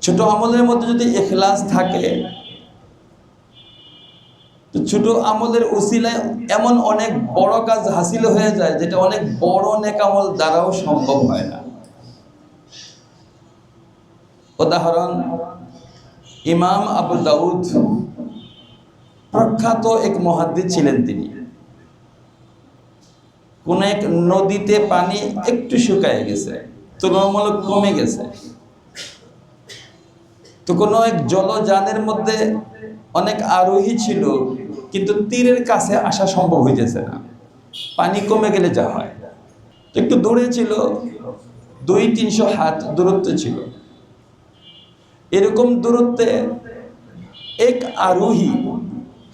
ছোট আমলের মধ্যে যদি ইখলাস থাকে, তো ছোট আমলের উসিলায় এমন অনেক বড় কাজ হাসিল হয়ে যায় যেটা অনেক বড় নেক আমল দ্বারাও সম্ভব হয় না। উদাহরণ, ইমাম আবু দাউদ প্রখ্যাত এক মুহাদ্দিস ছিলেন। তিনি কোন এক নদীতে পানি একটু শুকায় গেছে, তুলনামূলক কমে গেছে, তো কোনো এক জলযানের মধ্যে অনেক আরোহী ছিল, কিন্তু তীরের কাছে আসা সম্ভব হইতেছে না, পানি কমে গেলে যা হয়। একটু দূরে ছিল, 200-300 হাত দূরত্ব ছিল। এরকম দূরত্বে এক আরোহী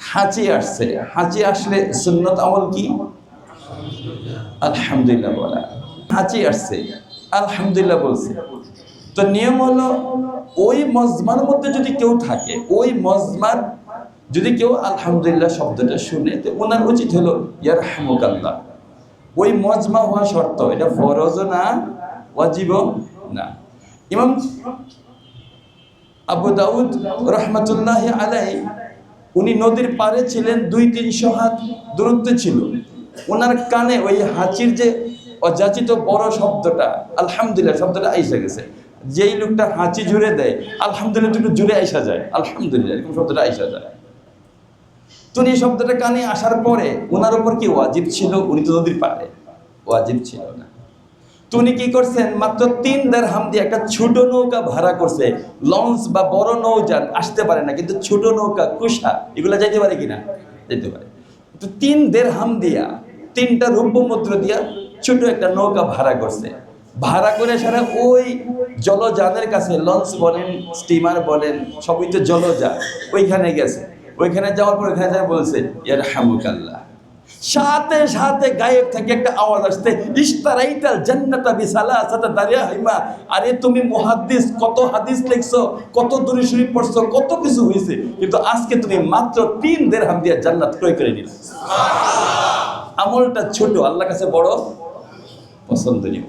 হাঁচি আসছে। হাঁচি আসলে সুন্নত আমল কি? আলহামদুলিল্লাহ বলা। হাঁচি আসছে, আলহামদুলিল্লাহ বলছে। তো নিয়ম হলো, ওই মজমার মধ্যে যদি কেউ থাকে, ওই মজমার যদি কেউ আলহামদুলিল্লাহ শব্দটা শুনে, তো ওনার উচিত হলো ইয়ারহামুকাল্লাহ। ওই মজমা হওয়া শর্ত, এটা ফরজও না, ওয়াজিবও না। ইমাম আবু দাউদ রহমাতুল্লাহি আলাইহি উনি নদীর পাড়ে ছিলেন, 200-300 হাত দূরত্বে ছিল। ওনার কানে ওই হাঁচির যে অযাচিত বড় শব্দটা আলহামদুলিল্লাহ শব্দটা আইসা গেছে। যেই লোকটা হাঁচি জুড়ে দেয়, আলহামদুলিল্লাহ একটু জুড়ে আইসা যায়, আলহামদুলিল্লাহ এরকম শব্দটা আইসা যায়। তো এই শব্দটা কানে আসার পরে ওনার উপর কি ওয়াজিব ছিল? উনি তো নদীর পাড়ে, ওয়াজিব ছিল না। তো উনি কি করছেন, মাত্র 3 দিরহাম দিয়ে একটা ছোট নৌকা ভাড়া করছে। লঞ্চ বা বড় নৌযান আসতে পারে না, কিন্তু ছোট নৌকা, কুশা, এগুলা যাইতে পারে কিনা? যেতে পারে। তো 3 দিরহাম দিয়া, 3টা রৌপ্য মুদ্রা দিয়া ছোট একটা নৌকা ভাড়া করছে। ভাড়া করে সারা ওই জলযানের কাছে, লঞ্চ বলেন, স্টিমার বলেন, সবই তো জলযান, ওইখানে গেছে। ওইখানে যাওয়ার পর ওইখানে যায় বলছে ইয়ারহামুকাল্লাহ। সাথে সাথে গায়েব থেকে একটা আওয়াজ আসছে, ইশতারাইতাল জান্নাতা বিসালাসাতা দারহিমা। আরে তুমি মুহাদ্দিস, কত হাদিস লিখছো, কত দুরূদ শরীফ পড়ছো, কত কিছু হয়েছে, কিন্তু আজকে তুমি মাত্র 3 দিরহাম দিয়ে জান্নাত ক্রয় করে নিলে। সুবহানাল্লাহ। আমলটা ছোট, আল্লাহর কাছে বড় পছন্দনীয়।